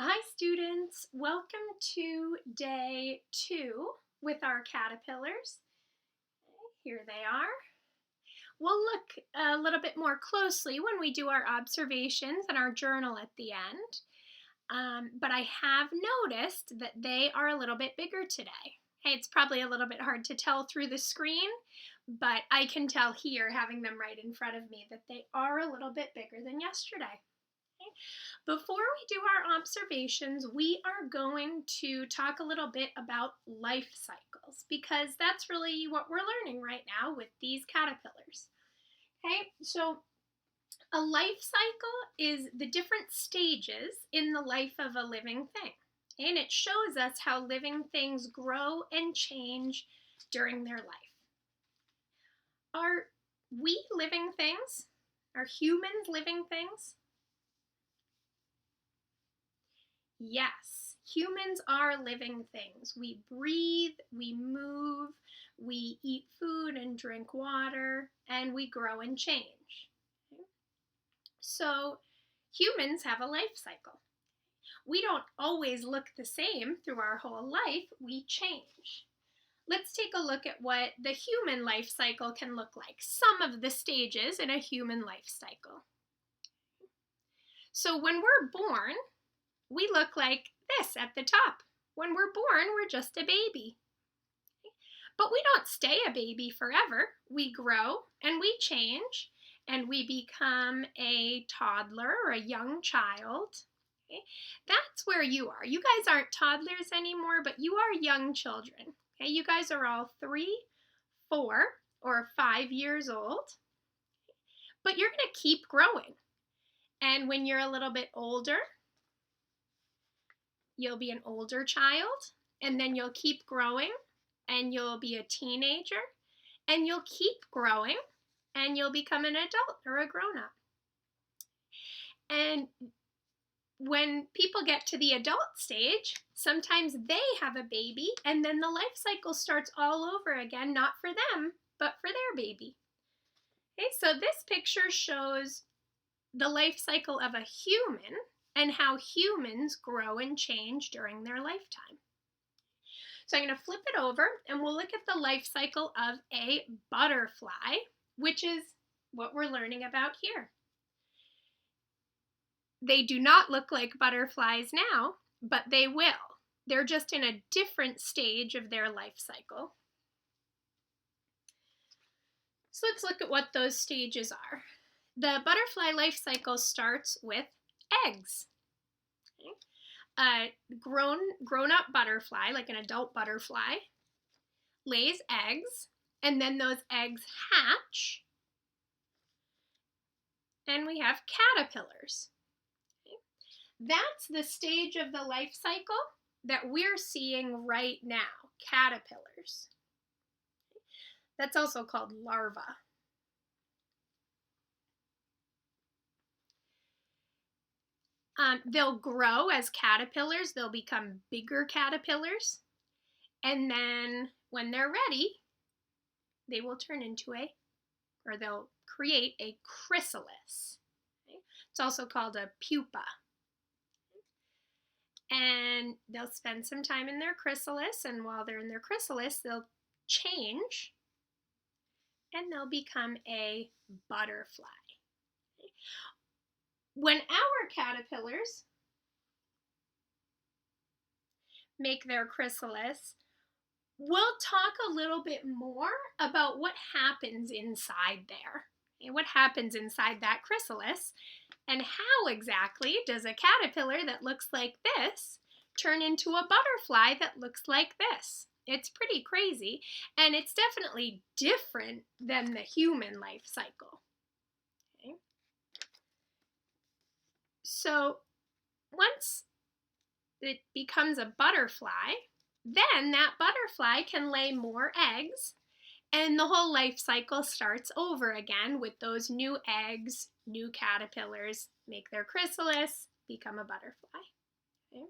Hi students, welcome to day 2 with our caterpillars. Here they are. We'll look a little bit more closely when we do our observations and our journal at the end. But I have noticed that they are a little bit bigger today. Hey, it's probably a little bit hard to tell through the screen, but I can tell here, having them right in front of me, that they are a little bit bigger than yesterday. Before we do our observations, we are going to talk a little bit about life cycles because that's really what we're learning right now with these caterpillars. Okay, so a life cycle is the different stages in the life of a living thing. And it shows us how living things grow and change during their life. Are we living things? Are humans living things? Yes, humans are living things. We breathe, we move, we eat food and drink water, and we grow and change. So, humans have a life cycle. We don't always look the same through our whole life, we change. Let's take a look at what the human life cycle can look like, some of the stages in a human life cycle. So, when we're born, we look like this at the top. When we're born, we're just a baby. But we don't stay a baby forever. We grow and we change and we become a toddler or a young child. Okay? That's where you are. You guys aren't toddlers anymore, but you are young children. Okay? You guys are all 3, 4, or 5 years old. But you're going to keep growing. And when you're a little bit older, you'll be an older child, and then you'll keep growing, and you'll be a teenager, and you'll keep growing, and you'll become an adult or a grown-up. And when people get to the adult stage, sometimes they have a baby, and then the life cycle starts all over again, not for them, but for their baby. Okay, so this picture shows the life cycle of a human and how humans grow and change during their lifetime. So I'm going to flip it over and we'll look at the life cycle of a butterfly, which is what we're learning about here. They do not look like butterflies now, but they will. They're just in a different stage of their life cycle. So let's look at what those stages are. The butterfly life cycle starts with eggs. Okay. A grown-up butterfly, like an adult butterfly, lays eggs, and then those eggs hatch, and we have caterpillars. Okay. That's the stage of the life cycle that we're seeing right now, caterpillars. Okay. That's also called larvae. They'll grow as caterpillars, they'll become bigger caterpillars, and then when they're ready, they will turn into they'll create a chrysalis. Okay? It's also called a pupa. And they'll spend some time in their chrysalis, and while they're in their chrysalis, they'll change and they'll become a butterfly. Okay? When our caterpillars make their chrysalis, we'll talk a little bit more about what happens inside there. Okay? What happens inside that chrysalis, and how exactly does a caterpillar that looks like this turn into a butterfly that looks like this? It's pretty crazy, and it's definitely different than the human life cycle. Okay? So once it becomes a butterfly, then that butterfly can lay more eggs, and the whole life cycle starts over again with those new eggs, new caterpillars make their chrysalis, become a butterfly. Okay?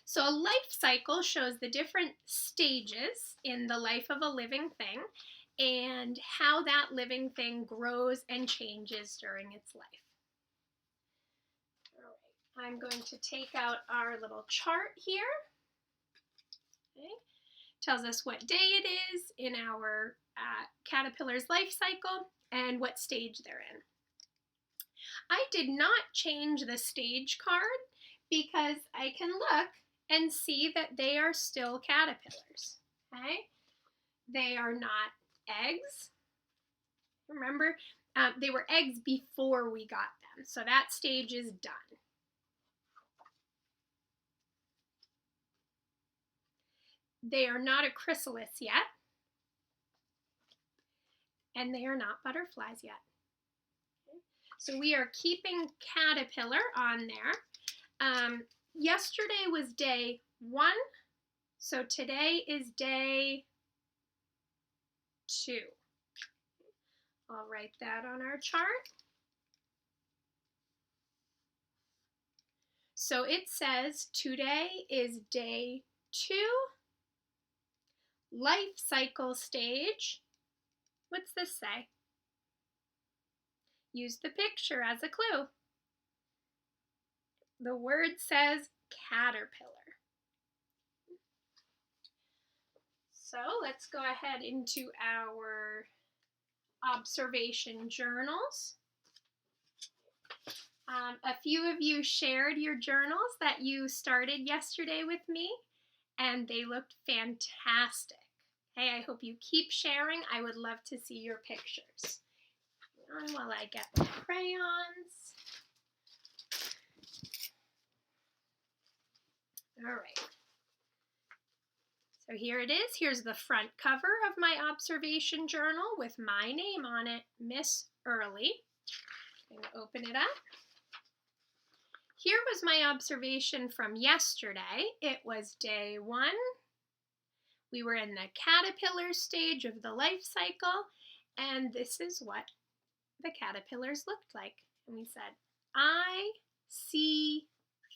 So a life cycle shows the different stages in the life of a living thing and how that living thing grows and changes during its life. All right. I'm going to take out our little chart here. Okay. Tells us what day it is in our caterpillar's life cycle and what stage they're in. I did not change the stage card because I can look and see that they are still caterpillars. Okay? They are not eggs. Remember, they were eggs before we got them, so that stage is done. They are not a chrysalis yet, and they are not butterflies yet. Okay. So we are keeping caterpillar on there. Yesterday was day 1, so today is day 2. I'll write that on our chart. So it says today is day 2, life cycle stage. What's this say? Use the picture as a clue. The word says caterpillar. So let's go ahead into our observation journals. A few of you shared your journals that you started yesterday with me, and they looked fantastic. Hey, I hope you keep sharing. I would love to see your pictures. Hang on while I get my crayons. All right. So here it is. Here's the front cover of my observation journal with my name on it, Miss Early. I'm going to open it up. Here was my observation from yesterday. It was day 1. We were in the caterpillar stage of the life cycle, and this is what the caterpillars looked like. And we said, I see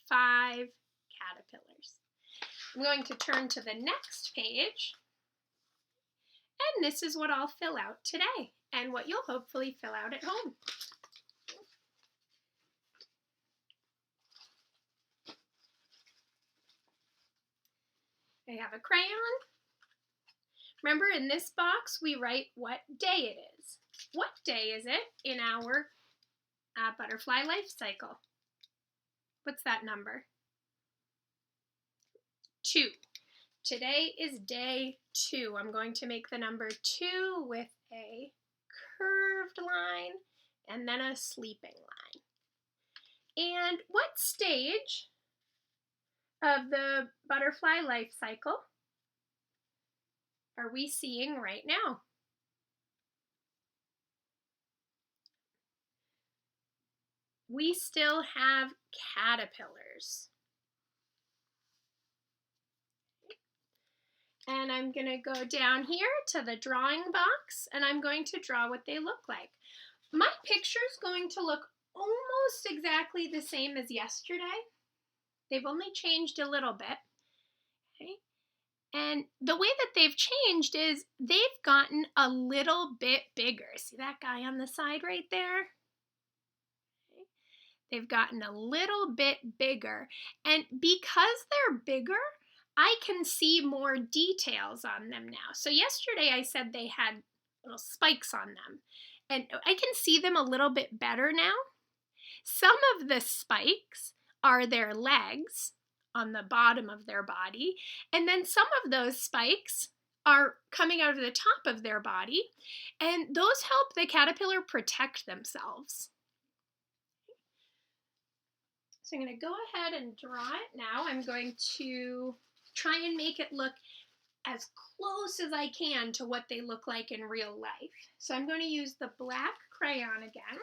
5 caterpillars. I'm going to turn to the next page, and this is what I'll fill out today, and what you'll hopefully fill out at home. I have a crayon. Remember, in this box, we write what day it is. What day is it in our butterfly life cycle? What's that number? 2. Today is day 2. I'm going to make the number 2 with a curved line and then a sleeping line. And what stage of the butterfly life cycle are we seeing right now? We still have caterpillars. And I'm going to go down here to the drawing box, and I'm going to draw what they look like. My picture is going to look almost exactly the same as yesterday. They've only changed a little bit. Okay? And the way that they've changed is they've gotten a little bit bigger. See that guy on the side right there? Okay. They've gotten a little bit bigger. And because they're bigger, I can see more details on them now. So yesterday I said they had little spikes on them. And I can see them a little bit better now. Some of the spikes are their legs on the bottom of their body, and then some of those spikes are coming out of the top of their body, and those help the caterpillar protect themselves. So I'm going to go ahead and draw it now. I'm going to try and make it look as close as I can to what they look like in real life. So I'm going to use the black crayon again,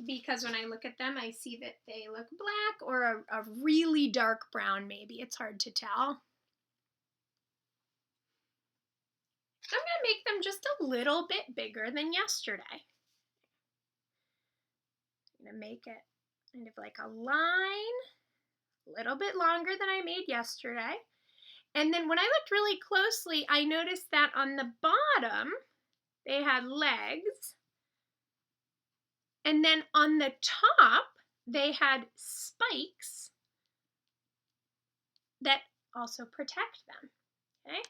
because when I look at them, I see that they look black or a really dark brown maybe. It's hard to tell. I'm going to make them just a little bit bigger than yesterday. I'm going to make it kind of like a line, a little bit longer than I made yesterday. And then when I looked really closely, I noticed that on the bottom, they had legs. And then on the top, they had spikes that also protect them. Okay?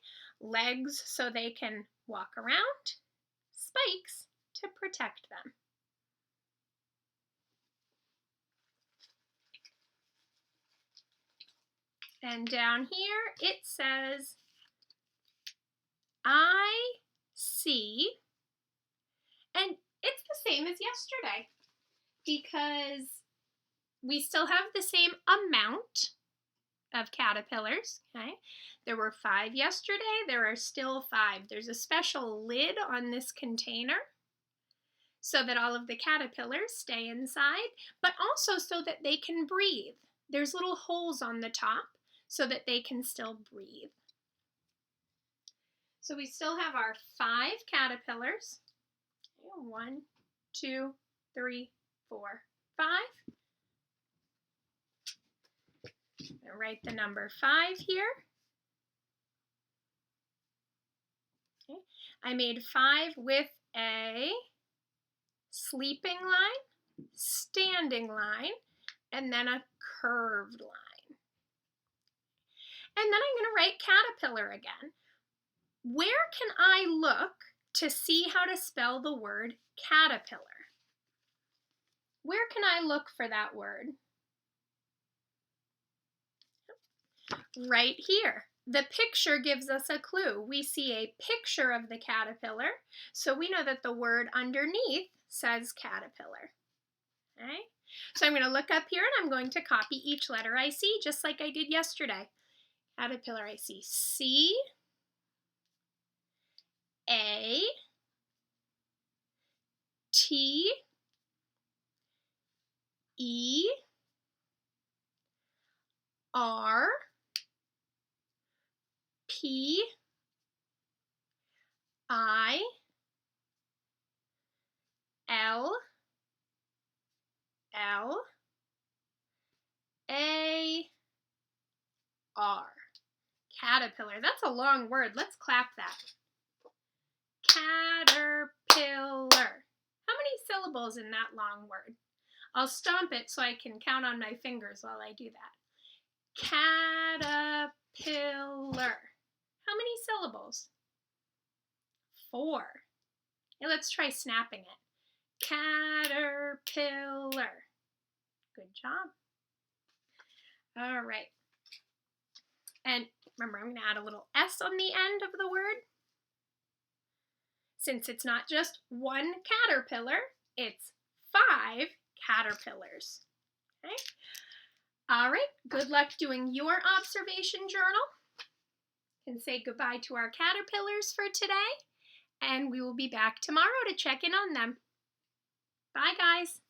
Legs so they can walk around, spikes to protect them. And down here it says, I see, and it's the same as yesterday because we still have the same amount of caterpillars, okay? There were 5 yesterday, there are still 5. There's a special lid on this container so that all of the caterpillars stay inside, but also so that they can breathe. There's little holes on the top so that they can still breathe. So we still have our 5 caterpillars. 1, 2, 3, 4, 5. I'm going to write the number 5 here. Okay. I made 5 with a sleeping line, standing line, and then a curved line. And then I'm going to write caterpillar again. Where can I look to see how to spell the word caterpillar? Where can I look for that word? Right here. The picture gives us a clue. We see a picture of the caterpillar, so we know that the word underneath says caterpillar. Okay? So I'm going to look up here and I'm going to copy each letter I see, just like I did yesterday. Caterpillar, I see C, A, T, E, R, P, I, L, L, A, R. Caterpillar. That's a long word. Let's clap that. Caterpillar. How many syllables in that long word? I'll stomp it so I can count on my fingers while I do that. Caterpillar. How many syllables? 4. Now let's try snapping it. Caterpillar. Good job. All right. And remember, I'm going to add a little S on the end of the word. Since it's not just 1 caterpillar, it's 5 caterpillars. Okay? All right, good luck doing your observation journal. You can say goodbye to our caterpillars for today, and we will be back tomorrow to check in on them. Bye, guys.